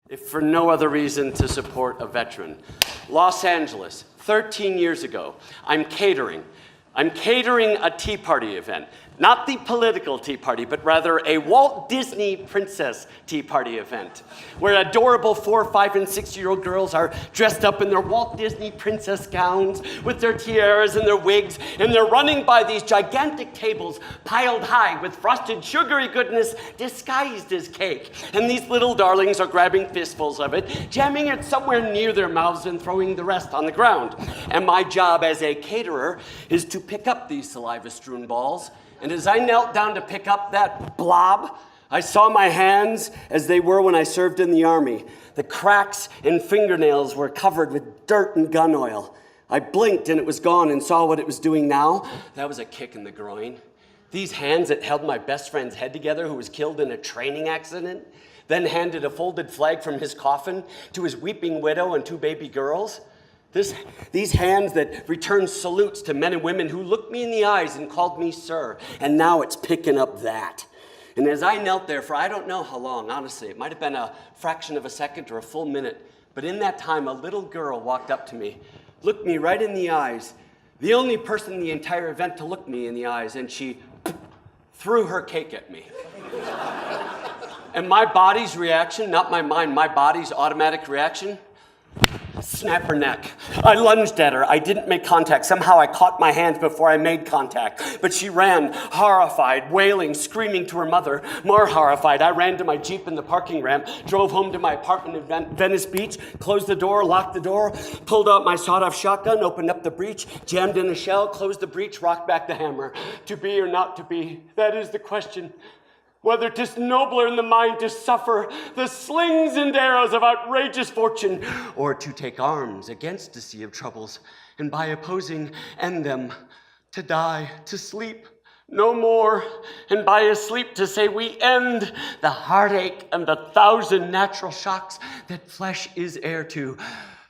if for no other reason to support a veteran. Los Angeles, 13 years ago, I'm catering a Tea Party event. Not the political Tea Party, but rather a Walt Disney Princess Tea Party event, where adorable 4-, 5-, and 6-year-old girls are dressed up in their Walt Disney princess gowns with their tiaras and their wigs, and they're running by these gigantic tables piled high with frosted sugary goodness disguised as cake. And these little darlings are grabbing fistfuls of it, jamming it somewhere near their mouths and throwing the rest on the ground. And my job as a caterer is to pick up these saliva-strewn balls. And as I knelt down to pick up that blob, I saw my hands as they were when I served in the Army. The cracks and fingernails were covered with dirt and gun oil. I blinked and it was gone and saw what it was doing now. That was a kick in the groin. These hands that held my best friend's head together, who was killed in a training accident, then handed a folded flag from his coffin to his weeping widow and 2 baby girls. These hands that returned salutes to men and women who looked me in the eyes and called me sir, and now it's picking up that. And as I knelt there for I don't know how long, honestly, it might have been a fraction of a second or a full minute, but in that time a little girl walked up to me, looked me right in the eyes, the only person in the entire event to look me in the eyes, and she threw her cake at me. And my body's reaction, not my mind, my body's automatic reaction, snap her neck. I lunged at her. I didn't make contact. Somehow I caught my hands before I made contact. But she ran, horrified, wailing, screaming to her mother. More horrified, I ran to my Jeep in the parking ramp, drove home to my apartment in Venice Beach, closed the door, locked the door, pulled out my sawed-off shotgun, opened up the breech, jammed in a shell, closed the breech, rocked back the hammer. To be or not to be, that is the question. Whether 'tis nobler in the mind to suffer the slings and arrows of outrageous fortune, or to take arms against a sea of troubles, and by opposing end them, to die, to sleep, no more, and by a sleep to say we end the heartache and the 1,000 natural shocks that flesh is heir to.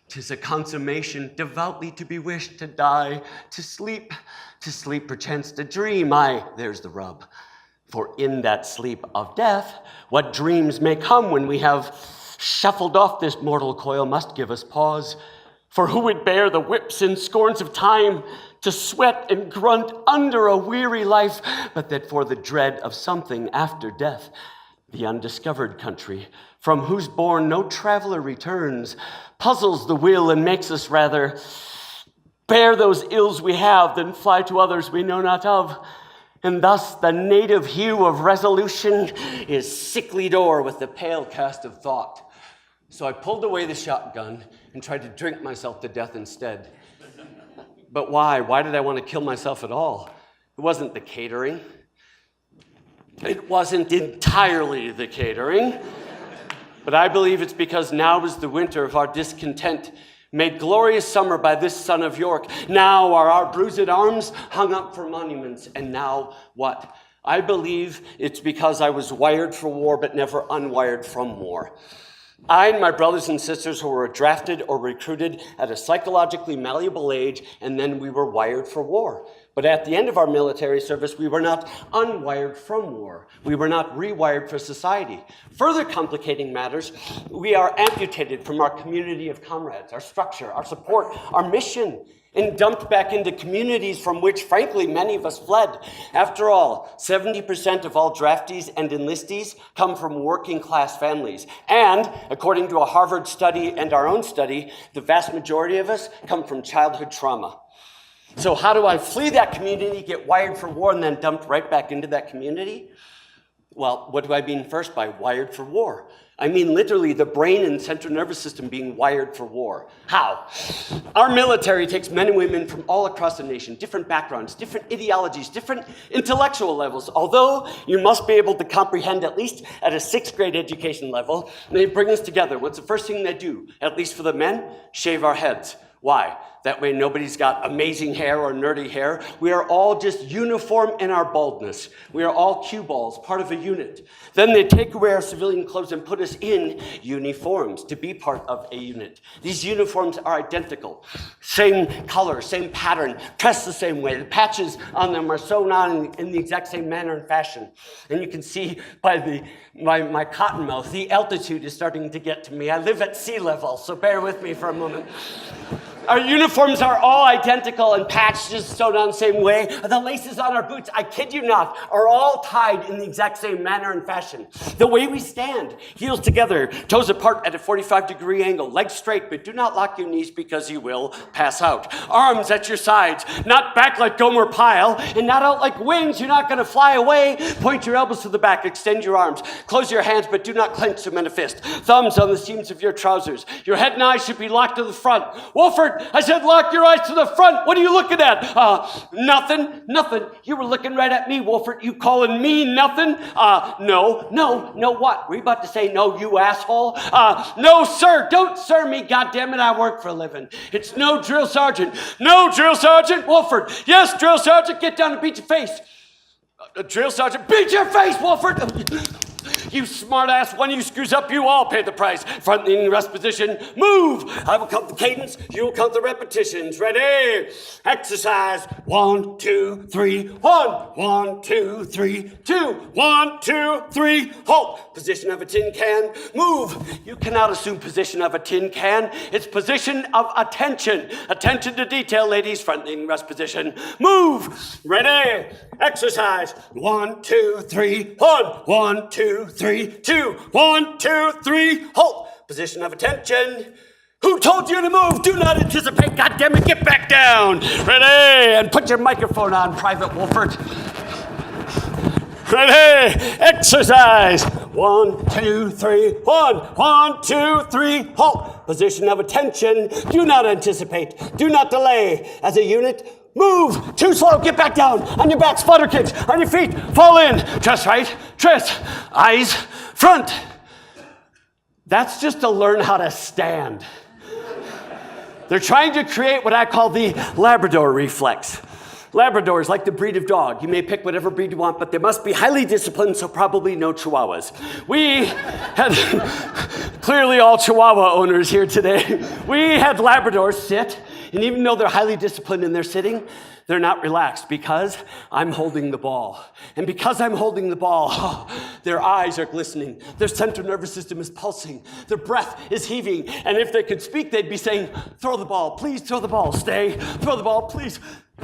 'Tis a consummation devoutly to be wished, to die, to sleep perchance to dream. Aye, there's the rub. For in that sleep of death, what dreams may come when we have shuffled off this mortal coil must give us pause. For who would bear the whips and scorns of time to sweat and grunt under a weary life, but that for the dread of something after death, the undiscovered country, from whose bourne no traveler returns, puzzles the will and makes us rather bear those ills we have than fly to others we know not of. And thus the native hue of resolution is sicklied o'er with the pale cast of thought. So I pulled away the shotgun and tried to drink myself to death instead. But why? Why did I want to kill myself at all? It wasn't the catering. It wasn't entirely the catering. But I believe it's because now is the winter of our discontent, made glorious summer by this son of York. Now are our bruised arms hung up for monuments. And now what? I believe it's because I was wired for war, but never unwired from war. I and my brothers and sisters who were drafted or recruited at a psychologically malleable age, and then we were wired for war. But at the end of our military service, we were not unwired from war. We were not rewired for society. Further complicating matters, we are amputated from our community of comrades, our structure, our support, our mission, and dumped back into communities from which, frankly, many of us fled. After all, 70% of all draftees and enlistees come from working-class families. And, according to a Harvard study and our own study, the vast majority of us come from childhood trauma. So how do I flee that community, get wired for war, and then dumped right back into that community? Well, what do I mean first by wired for war? I mean literally the brain and central nervous system being wired for war. How? Our military takes men and women from all across the nation, different backgrounds, different ideologies, different intellectual levels. Although you must be able to comprehend at least at a 6th grade education level, they bring us together. What's the first thing they do? At least for the men, shave our heads. Why? That way nobody's got amazing hair or nerdy hair. We are all just uniform in our baldness. We are all cue balls, part of a unit. Then they take away our civilian clothes and put us in uniforms to be part of a unit. These uniforms are identical. Same color, same pattern, dressed the same way. The patches on them are sewn on in the exact same manner and fashion. And you can see by my cotton mouth, the altitude is starting to get to me. I live at sea level, so bear with me for a moment. Our uniforms are all identical and patched just sewed on the same way. The laces on our boots, I kid you not, are all tied in the exact same manner and fashion. The way we stand, heels together, toes apart at a 45-degree angle, legs straight, but do not lock your knees because you will pass out. Arms at your sides, not back like Gomer Pyle, and not out like wings. You're not going to fly away. Point your elbows to the back, extend your arms, close your hands, but do not clench them in a fist. Thumbs on the seams of your trousers. Your head and eyes should be locked to the front. Wolfert, I said lock your eyes to the front. What are you looking at? Nothing. You were looking right at me, Wolfert. You calling me nothing? No, what? Were you about to say no, you asshole? No, sir. Don't sir me, goddammit. I work for a living. It's no, drill sergeant. No, drill sergeant. Wolfert. Yes, drill sergeant. Get down and beat your face. Drill sergeant. Beat your face, Wolfert. You smart-ass, when you screws up, you all pay the price. Front leaning, rest position, move. I will count the cadence, you will count the repetitions. Ready, exercise. 1, 2, 3, 1. 1, 2, 3, 2. 1, 2, 3, halt. Position of a tin can, move. You cannot assume position of a tin can. It's position of attention. Attention to detail, ladies. Front leaning, rest position, move. Ready, exercise. 1, 2, 3, 1. 1, 2, 3, 2. 1, 2, 3, halt. Position of attention. Who told you to move? Do not anticipate. Goddammit, get back down. Ready? And put your microphone on, Private Wolfert. Ready? Exercise. 1, 2, 3, 1. 1, 2, 3, halt. Position of attention. Do not anticipate. Do not delay. As a unit, move. Too slow. Get back down. On your back, sputter kicks. On your feet, fall in. Chest right, chest, eyes, front. That's just to learn how to stand. They're trying to create what I call the Labrador Reflex. Labradors, like the breed of dog. You may pick whatever breed you want, but they must be highly disciplined, so probably no Chihuahuas. We had, clearly all Chihuahua owners here today, we had Labradors sit, and even though they're highly disciplined in their sitting, they're not relaxed because I'm holding the ball. And because I'm holding the ball, their eyes are glistening. Their central nervous system is pulsing. Their breath is heaving. And if they could speak, they'd be saying, throw the ball, please throw the ball, stay, throw the ball, please.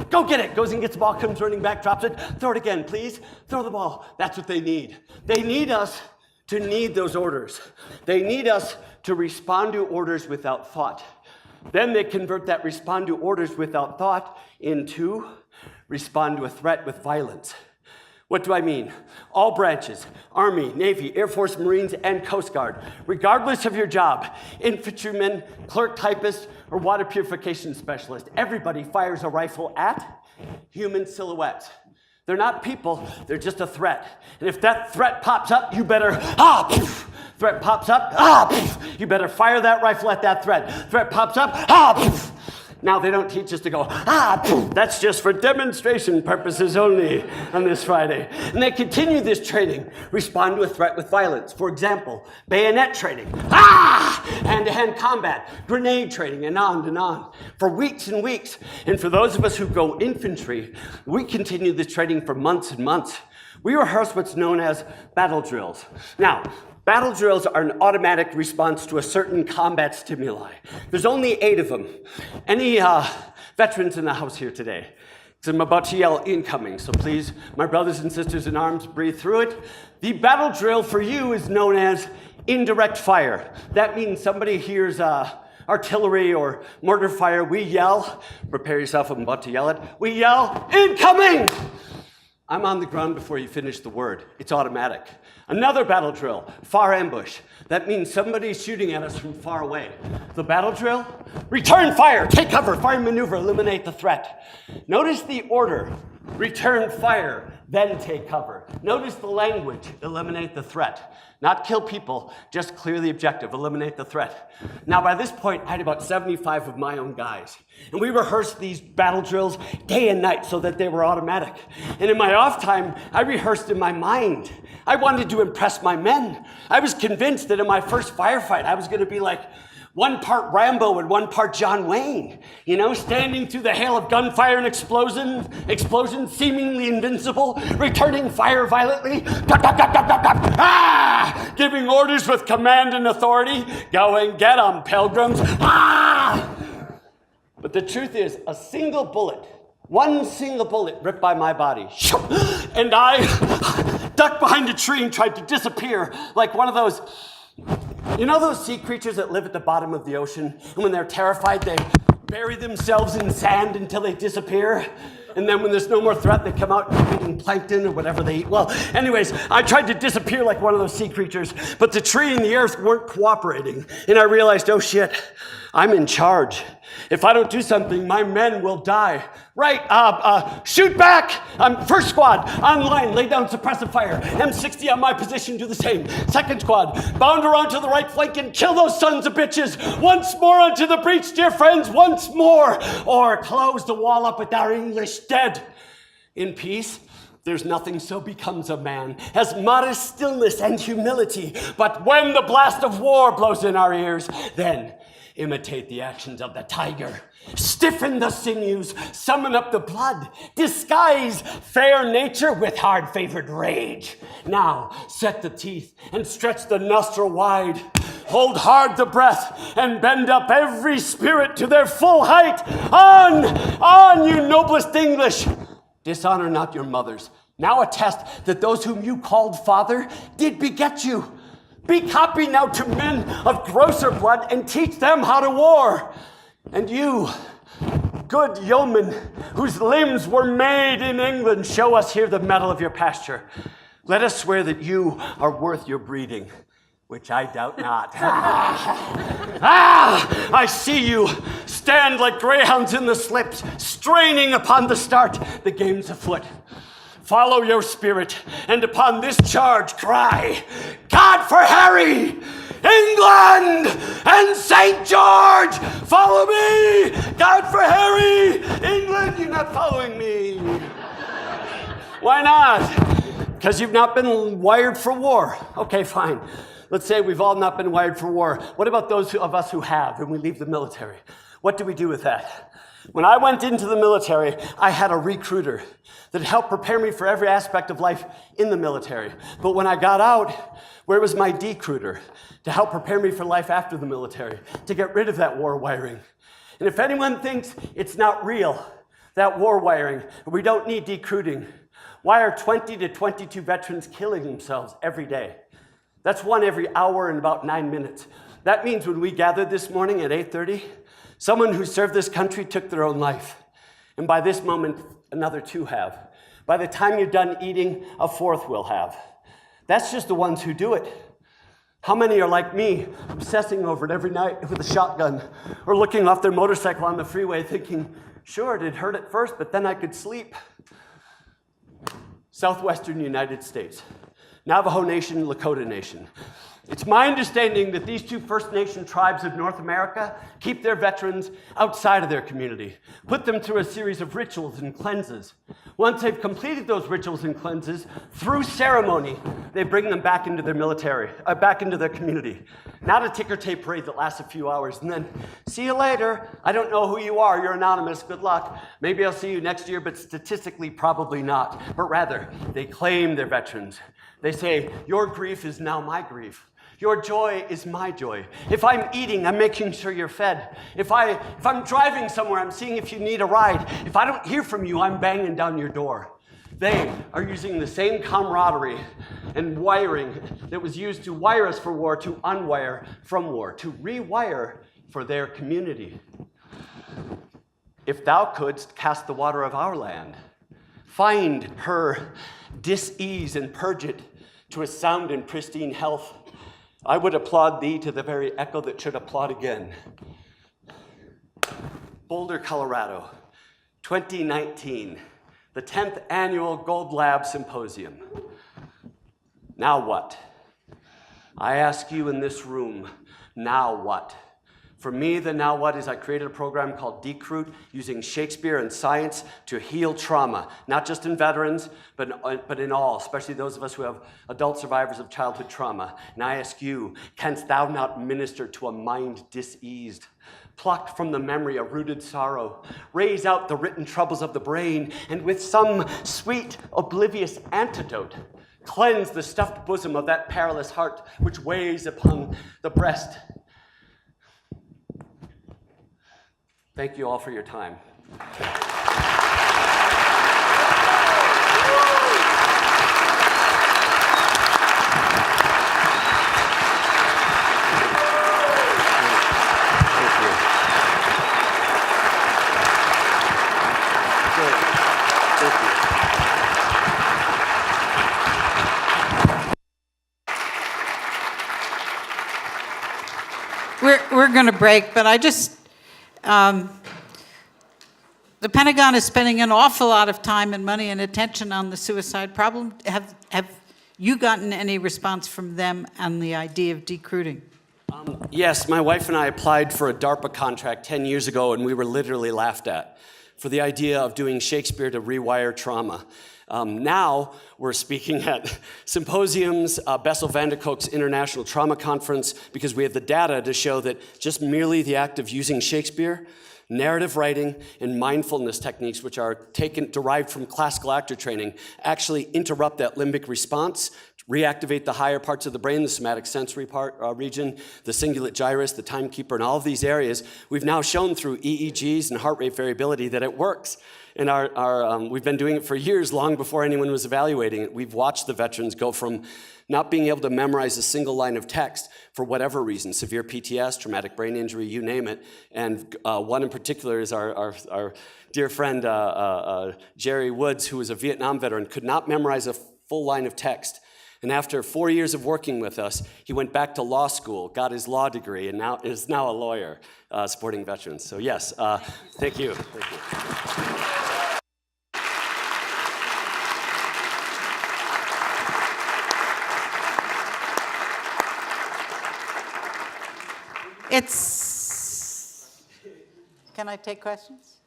Go get it. Goes and gets the ball, comes running back, drops it. Throw it again, please. Throw the ball. That's what they need. They need us to need those orders. They need us to respond to orders without thought. Then they convert that respond to orders without thought into respond to a threat with violence. What do I mean? All branches, Army, Navy, Air Force, Marines, and Coast Guard, regardless of your job, infantryman, clerk typist, or water purification specialist, everybody fires a rifle at human silhouettes. They're not people, they're just a threat. And if that threat pops up, you better, threat pops up, you better fire that rifle at that threat. Threat pops up, Now they don't teach us to go, that's just for demonstration purposes only on this Friday. And they continue this training, respond to a threat with violence. For example, bayonet training, hand-to-hand combat, grenade training, and on, for weeks and weeks. And for those of us who go infantry, we continue this training for months and months. We rehearse what's known as battle drills. Now, battle drills are an automatic response to a certain combat stimuli. There's only 8 of them. Any veterans in the house here today? Because I'm about to yell incoming, so please, my brothers and sisters in arms, breathe through it. The battle drill for you is known as indirect fire. That means somebody hears artillery or mortar fire. We yell, prepare yourself, I'm about to yell it. We yell, incoming! I'm on the ground before you finish the word. It's automatic. Another battle drill, far ambush. That means somebody's shooting at us from far away. The battle drill, return fire, take cover, fire maneuver, eliminate the threat. Notice the order. Return fire, then take cover. Notice the language, eliminate the threat. Not kill people, just clear the objective, eliminate the threat. Now by this point, I had about 75 of my own guys. And we rehearsed these battle drills day and night so that they were automatic. And in my off time, I rehearsed in my mind. I wanted to impress my men. I was convinced that in my first firefight, I was gonna be like, one part Rambo and one part John Wayne, you know, standing through the hail of gunfire and explosions, seemingly invincible, returning fire violently, giving orders with command and authority, go and get 'em, pilgrims, But the truth is, one single bullet ripped by my body, and I ducked behind a tree and tried to disappear like one of those, you know those sea creatures that live at the bottom of the ocean, and when they're terrified, they bury themselves in sand until they disappear? And then when there's no more threat, they come out eating plankton or whatever they eat. Well, anyways, I tried to disappear like one of those sea creatures, but the tree and the earth weren't cooperating. And I realized, oh shit, I'm in charge. If I don't do something, my men will die. Right, shoot back! First squad, online, lay down suppressive fire. M60 on my position, do the same. Second squad, bound around to the right flank and kill those sons of bitches. Once more onto the breach, dear friends, once more. Or close the wall up with our English dead. In peace, there's nothing so becomes a man as modest stillness and humility. But when the blast of war blows in our ears, then imitate the actions of the tiger. Stiffen the sinews, summon up the blood, disguise fair nature with hard-favored rage. Now set the teeth and stretch the nostril wide. Hold hard the breath and bend up every spirit to their full height. On, you noblest English. Dishonor not your mothers. Now attest that those whom you called father did beget you. Be copy now to men of grosser blood and teach them how to war. And you, good yeomen, whose limbs were made in England, show us here the mettle of your pasture. Let us swear that you are worth your breeding, which I doubt not. I see you stand like greyhounds in the slips, straining upon the start. The game's afoot. Follow your spirit, and upon this charge cry, God for Harry, England, and St. George, follow me! God for Harry, England, you're not following me. Why not? Because you've not been wired for war. Okay, fine. Let's say we've all not been wired for war. What about those of us who have, and we leave the military? What do we do with that? When I went into the military, I had a recruiter that helped prepare me for every aspect of life in the military. But when I got out, where was my DE-CRUITer to help prepare me for life after the military, to get rid of that war wiring? And if anyone thinks it's not real, that war wiring, we don't need DE-CRUITing, why are 20 to 22 veterans killing themselves every day? That's one every hour and about 9 minutes. That means when we gathered this morning at 8:30, someone who served this country took their own life. And by this moment, another 2 have. By the time you're done eating, a 4th will have. That's just the ones who do it. How many are like me, obsessing over it every night with a shotgun, or looking off their motorcycle on the freeway thinking, sure, it hurt at first, but then I could sleep. Southwestern United States, Navajo Nation, Lakota Nation. It's my understanding that these 2 First Nation tribes of North America keep their veterans outside of their community, put them through a series of rituals and cleanses. Once they've completed those rituals and cleanses, through ceremony, they bring them back into their back into their community. Not a ticker tape parade that lasts a few hours and then, see you later. I don't know who you are, you're anonymous, good luck. Maybe I'll see you next year, but statistically, probably not. But rather, they claim their veterans. They say, your grief is now my grief. Your joy is my joy. If I'm eating, I'm making sure you're fed. If I'm driving somewhere, I'm seeing if you need a ride. If I don't hear from you, I'm banging down your door. They are using the same camaraderie and wiring that was used to wire us for war, to unwire from war, to rewire for their community. If thou couldst cast the water of our land, find her dis-ease and purge it to a sound and pristine health, I would applaud thee to the very echo that should applaud again. Boulder, Colorado, 2019. the 10th annual GoldLab Symposium. Now what? I ask you in this room, now what? For me, the now what is I created a program called DE-CRUIT using Shakespeare and science to heal trauma, not just in veterans, but in all, especially those of us who have adult survivors of childhood trauma. And I ask you, canst thou not minister to a mind diseased? Plucked from the memory a rooted sorrow, raise out the written troubles of the brain, and with some sweet, oblivious antidote, cleanse the stuffed bosom of that perilous heart which weighs upon the breast. Thank you all for your time. We're going to break, but I just, the Pentagon is spending an awful lot of time and money and attention on the suicide problem. Have you gotten any response from them on the idea of DE-CRUITing? Yes, my wife and I applied for a DARPA contract 10 years ago, and we were literally laughed at for the idea of doing Shakespeare to rewire trauma. Now we're speaking at symposiums, Bessel van der Kolk's International Trauma Conference, because we have the data to show that just merely the act of using Shakespeare, narrative writing, and mindfulness techniques, which are derived from classical actor training, actually interrupt that limbic response, reactivate the higher parts of the brain, the somatic sensory region, the cingulate gyrus, the timekeeper, and all of these areas. We've now shown through EEGs and heart rate variability that it works. And we've been doing it for years, long before anyone was evaluating it. We've watched the veterans go from not being able to memorize a single line of text for whatever reason, severe PTS, traumatic brain injury, you name it. And one in particular is our dear friend Jerry Woods, who was a Vietnam veteran, could not memorize a full line of text. And after 4 years of working with us, he went back to law school, got his law degree, and is now a lawyer supporting veterans. So yes, thank you. Thank you. Can I take questions?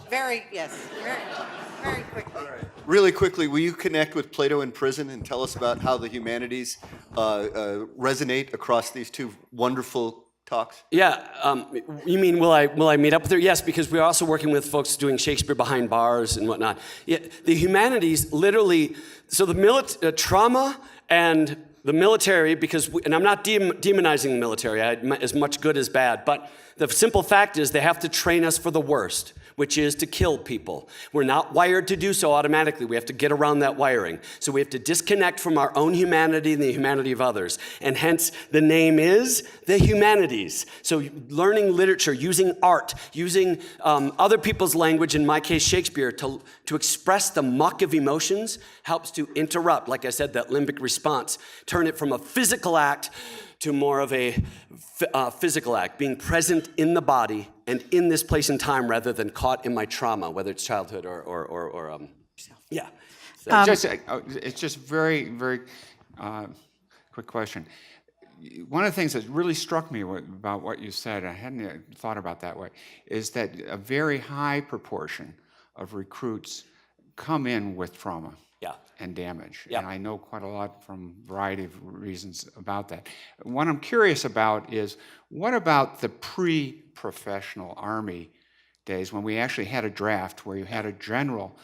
Very quickly. All right. Really quickly, will you connect with Plato in prison and tell us about how the humanities resonate across these two wonderful talks? Yeah, you mean will I meet up with her? Yes, because we're also working with folks doing Shakespeare behind bars and whatnot. Yeah, the humanities literally, so the trauma and the military, and I'm not demonizing the military, as much good as bad, but the simple fact is they have to train us for the worst, which is to kill people. We're not wired to do so automatically. We have to get around that wiring. So we have to disconnect from our own humanity and the humanity of others. And hence, the name is the humanities. So learning literature, using art, using other people's language, in my case, Shakespeare, to express the muck of emotions helps to interrupt, like I said, that limbic response. Turn it from a physical act to more of a physical act, being present in the body and in this place and time rather than caught in my trauma, whether it's childhood or yeah. So, it's just very, very quick question. One of the things that really struck me about what you said, I hadn't thought about that way, is that a very high proportion of recruits come in with trauma. Yeah. And damage. Yeah. And I know quite a lot from a variety of reasons about that. What I'm curious about is, what about the pre-professional Army days when we actually had a draft where you had a general?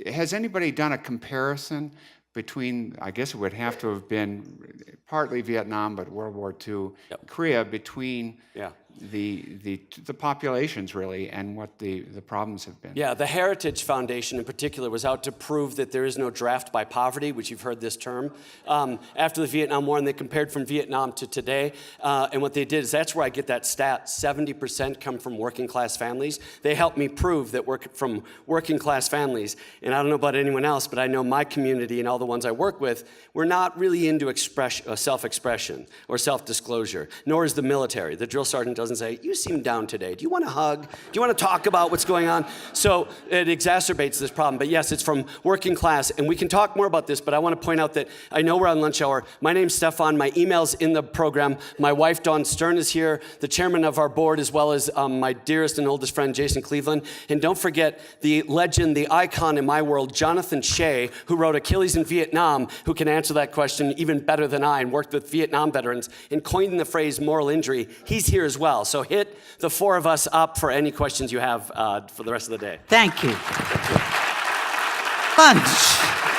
Has anybody done a comparison between, I guess it would have to have been partly Vietnam, but World War II, Yep. Korea, between Yeah. the populations really and what the problems have been? Yeah, the Heritage Foundation in particular was out to prove that there is no draft by poverty, which you've heard this term, after the Vietnam War, and they compared from Vietnam to today. And what they did is, that's where I get that stat, 70% come from working class families. They helped me prove that we're from working class families. And I don't know about anyone else, but I know my community and all the ones I work with, we're not really into self-expression or self-disclosure, nor is the military. The drill sergeant doesn't say, you seem down today. Do you want a hug? Do you want to talk about what's going on? So it exacerbates this problem. But yes, it's from working class. And we can talk more about this, but I want to point out that I know we're on lunch hour. My name's Stefan. My email's in the program. My wife, Dawn Stern, is here, the chairman of our board, as well as my dearest and oldest friend, Jason Cleveland. And don't forget the legend, the icon in my world, Jonathan Shea, who wrote Achilles in Vietnam, who can answer that question even better than I and worked with Vietnam veterans and coined the phrase moral injury. He's here as well. So hit the four of us up for any questions you have for the rest of the day. Thank you. Lunch.